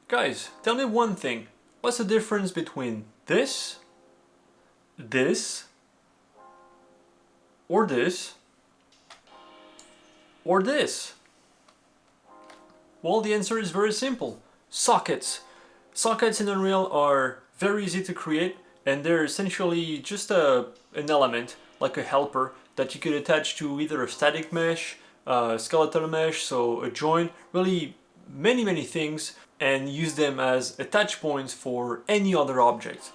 Guys, tell me one thing. What's the difference between this, this, or this, or this? Well, the answer is very simple. Sockets. Sockets in Unreal are very easy to create, and they're essentially just an element, like a helper, that you could attach to either a static mesh, a skeletal mesh, so a joint, really many things, and use them as attach points for any other object.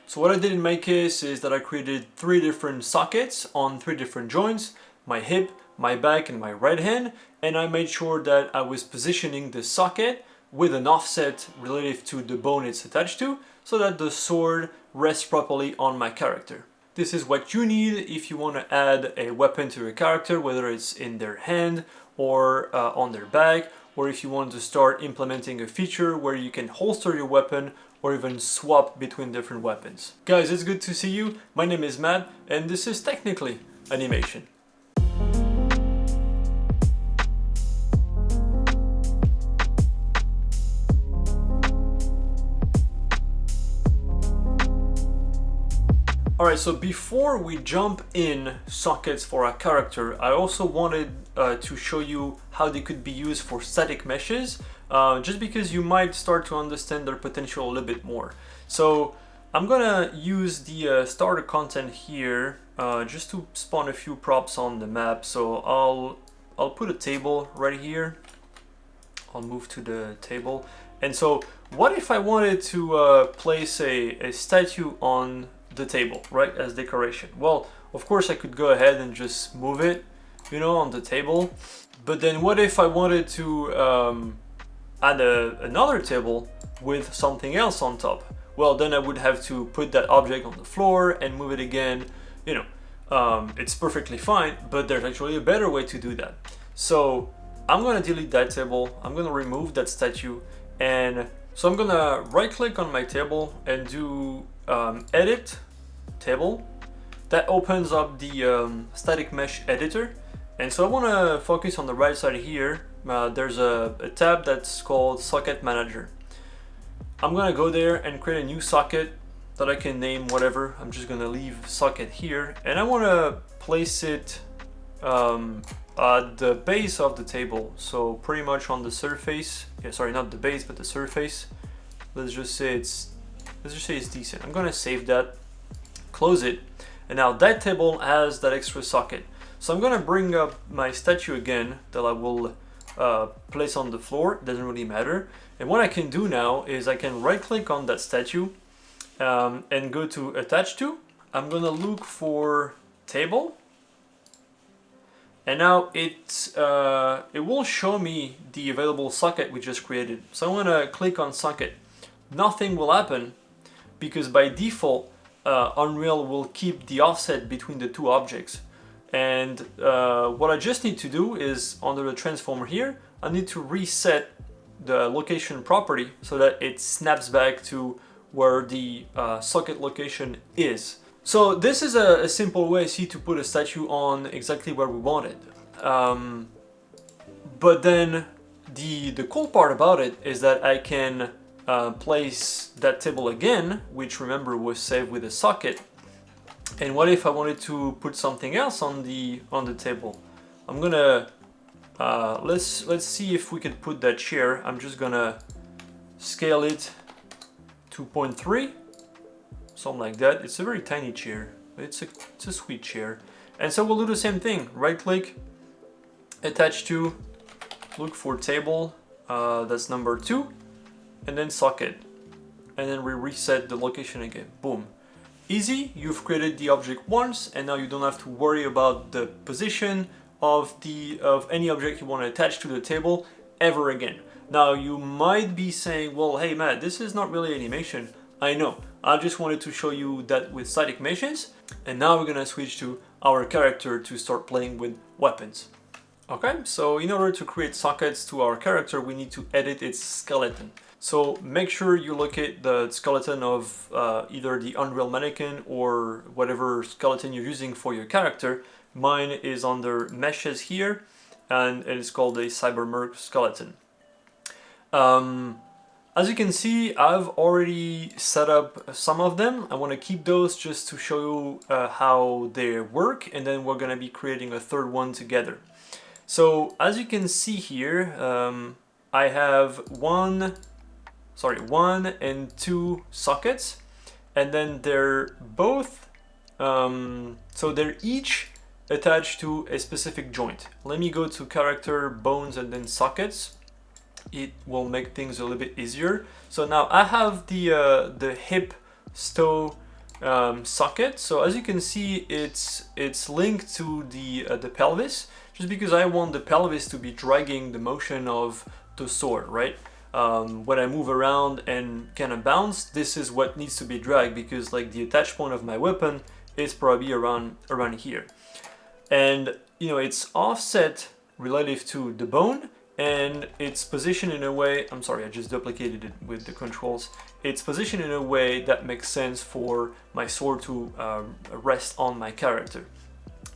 So what I did in my case is that I created 3 different sockets on 3 different joints, my hip, my back, and my right hand, and I made sure that I was positioning the socket with an offset relative to the bone it's attached to, so that the sword rests properly on my character. This is what you need if you want to add a weapon to your character, whether it's in their hand or on their back, or if you want to start implementing a feature where you can holster your weapon or even swap between different weapons. Guys, it's good to see you. My name is Matt, and this is Technically Animation. Alright, so before we jump in sockets for our character, I also wanted to show you how they could be used for static meshes, just because you might start to understand their potential a little bit more. So I'm gonna use the starter content here just to spawn a few props on the map. So I'll put a table right here. I'll move to the table. And so what if I wanted to place a statue on the table, right, as decoration? Well, of course I could go ahead and just move it, you know, on the table. But then what if I wanted to add another table with something else on top? Well, then I would have to put that object on the floor and move it again. You know, it's perfectly fine, but there's actually a better way to do that. So I'm gonna delete that table, I'm gonna remove that statue, and so I'm gonna right click on my table and do edit table. That opens up the static mesh editor, and so I want to focus on the right side here. There's a tab that's called socket manager. I'm gonna go there and create a new socket that I can name whatever. I'm just gonna leave socket here, and I want to place it at the base of the table, so pretty much on the surface. Yeah, sorry, not the base, but the surface. Let's just say it's decent. I'm gonna save that, close it, and now that table has that extra socket. So I'm gonna bring up my statue again that I will place on the floor. It doesn't really matter. And what I can do now is I can right click on that statue and go to attach to. I'm gonna look for table, and now it will show me the available socket we just created. So I'm gonna click on socket. Nothing will happen because by default Unreal will keep the offset between the two objects. And what I just need to do is, under the transformer here, I need to reset the location property so that it snaps back to where the socket location is. So this is a simple way, see, to put a statue on exactly where we want it. But then the cool part about it is that I can place that table again, which remember was saved with a socket. And what if I wanted to put something else on the table? I'm gonna let's see if we can put that chair. I'm just gonna scale it 2.3, something like that. It's a very tiny chair, but it's a sweet chair. And so we'll do the same thing. Right click, attach to, look for table, that's number 2, and then socket, and then we reset the location again. Boom. Easy. You've created the object once, and now you don't have to worry about the position of any object you want to attach to the table ever again. Now you might be saying, well, hey Matt, this is not really animation. I know, I just wanted to show you that with static meshes, and now we're gonna switch to our character to start playing with weapons. Okay, so in order to create sockets to our character, we need to edit its skeleton. So make sure you locate the skeleton of either the Unreal Mannequin or whatever skeleton you're using for your character. Mine is under meshes here, and it is called a Cybermerc skeleton. As you can see, I've already set up some of them. I want to keep those just to show you how they work, and then we're going to be creating a third one together. So as you can see here, I have one and two sockets, and then they're both, so they're each attached to a specific joint. Let me go to character, bones, and then sockets. It will make things a little bit easier. So now I have the hip stow socket. So as you can see, it's linked to the pelvis, just because I want the pelvis to be dragging the motion of the sword, right? When I move around and kind of bounce, this is what needs to be dragged, because like the attach point of my weapon is probably around here, and you know, it's offset relative to the bone, and it's positioned in a way, I'm sorry, I just duplicated it with the controls. It's positioned in a way that makes sense for my sword to rest on my character.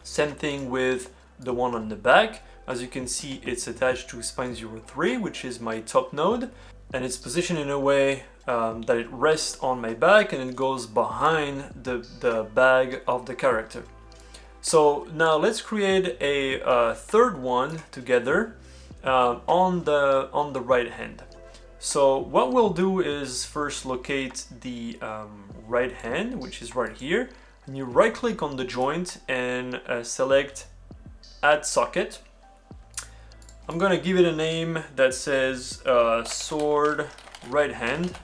Same thing with the one on the back. As you can see, it's attached to spine 03, which is my top node, and it's positioned in a way that it rests on my back and it goes behind the bag of the character. So now let's create a third one together on the right hand. So what we'll do is first locate the right hand, which is right here, and you right click on the joint and select add socket. I'm gonna give it a name that says sword right hand.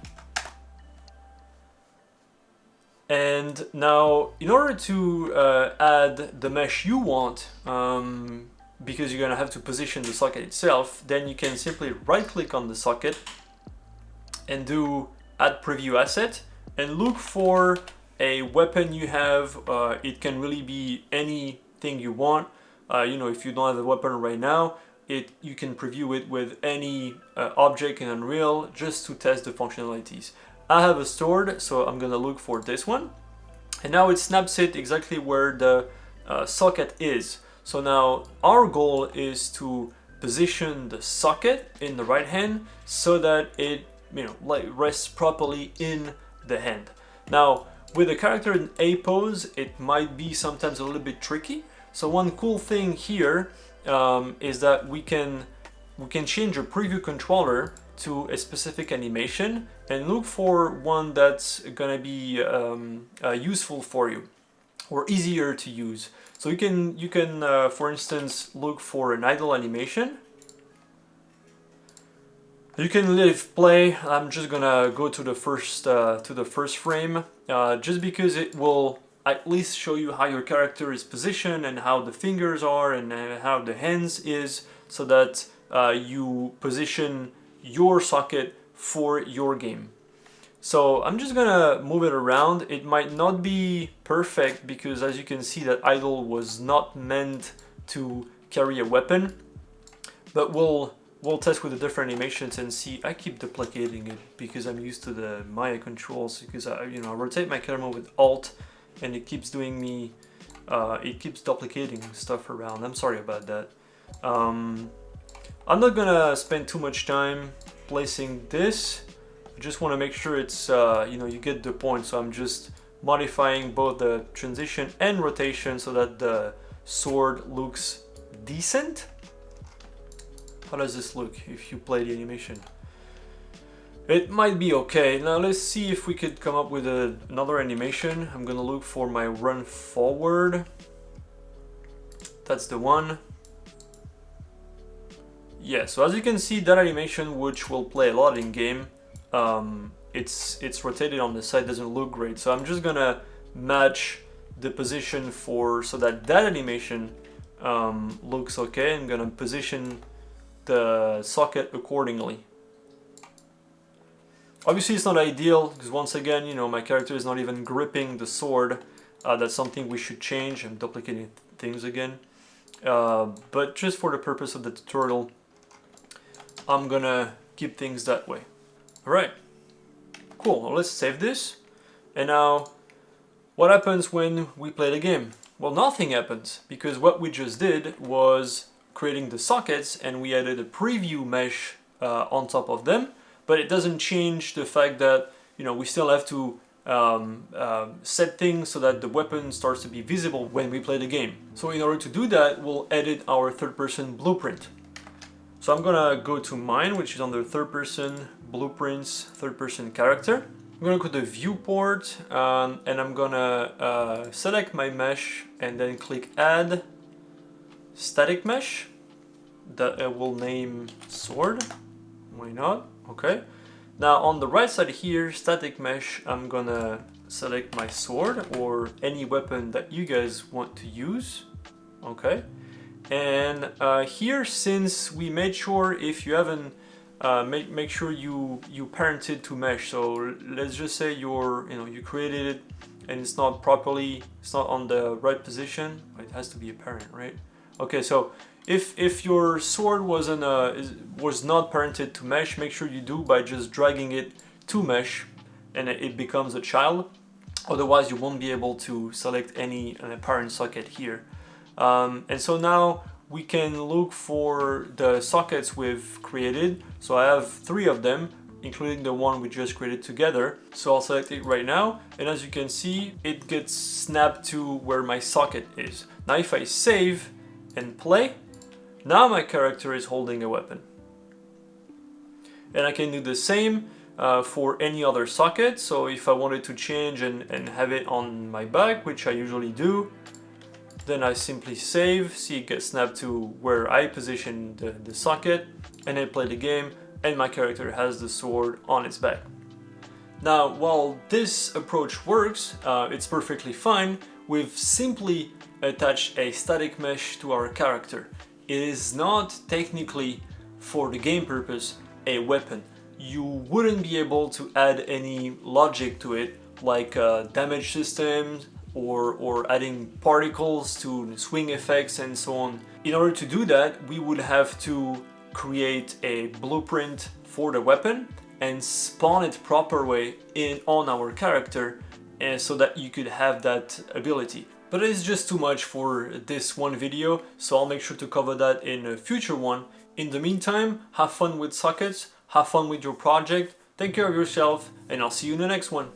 And now in order to add the mesh you want, because you're gonna have to position the socket itself, then you can simply right click on the socket and do add preview asset and look for a weapon you have. It can really be anything you want. You know, if you don't have a weapon right now, you can preview it with any object in Unreal just to test the functionalities. I have a sword, so I'm gonna look for this one, and now it snaps it exactly where the socket is. So now our goal is to position the socket in the right hand so that it, you know, like rests properly in the hand. Now with the character in A pose, it might be sometimes a little bit tricky. So one cool thing here is that we can change a preview controller to a specific animation and look for one that's gonna be useful for you or easier to use. So you can for instance look for an idle animation. You can leave play. I'm just gonna go to the first frame, just because it will at least show you how your character is positioned and how the fingers are and how the hands is, so that you position your socket for your game. So I'm just gonna move it around. It might not be perfect because, as you can see, that idle was not meant to carry a weapon, but we'll test with the different animations and see. I keep duplicating it because I'm used to the Maya controls, because I rotate my camera with Alt and it keeps doing me, it keeps duplicating stuff around. I'm sorry about that. I'm not gonna spend too much time placing this. I just want to make sure it's, you get the point. So I'm just modifying both the transition and rotation so that the sword looks decent. How does this look if you play the animation? It might be okay. Now let's see if we could come up with another animation. I'm gonna look for my run forward. That's the one. Yeah, so as you can see, that animation, which will play a lot in game, it's rotated on the side, doesn't look great. So I'm just gonna match the position so that animation looks okay. I'm gonna position the socket accordingly. Obviously it's not ideal because, once again, my character is not even gripping the sword. That's something we should change. I'm duplicating things again. But just for the purpose of the tutorial, I'm gonna keep things that way. Alright, cool. Well, let's save this. And now, what happens when we play the game? Well, nothing happens, because what we just did was creating the sockets and we added a preview mesh on top of them. but it doesn't change the fact that, you know, we still have to set things so that the weapon starts to be visible when we play the game. So in order to do that, we'll edit our third-person blueprint. So I'm gonna go to mine, which is under third-person blueprints, third-person character. I'm gonna go to the viewport, and I'm gonna select my mesh and then click add static mesh that I will name sword. Why not? Okay. Now on the right side here, static mesh, I'm gonna select my sword or any weapon that you guys want to use. Okay. And here, since we made sure, if you haven't, make sure you parented to mesh. So let's just say you created it and it's not on the right position. It has to be a parent, right? Okay, so if your sword was not parented to mesh, make sure you do by just dragging it to mesh and it becomes a child. Otherwise you won't be able to select any parent socket here. And so now we can look for the sockets we've created. So I have 3 of them, including the one we just created together. So I'll select it right now, and as you can see, it gets snapped to where my socket is. Now if I save and play, now my character is holding a weapon. And I can do the same for any other socket. So if I wanted to change and have it on my back, which I usually do, then I simply save, see it gets snapped to where I position the socket, and then play the game, and my character has the sword on its back. Now, while this approach works, it's perfectly fine, we've simply attached a static mesh to our character. It is not technically, for the game purpose, a weapon. You wouldn't be able to add any logic to it, like damage systems, or adding particles to swing effects and so on. In order to do that, we would have to create a blueprint for the weapon and spawn it proper way on our character, and so that you could have that ability. But it's just too much for this one video, so I'll make sure to cover that in a future one. In the meantime, have fun with sockets, have fun with your project, take care of yourself, and I'll see you in the next one.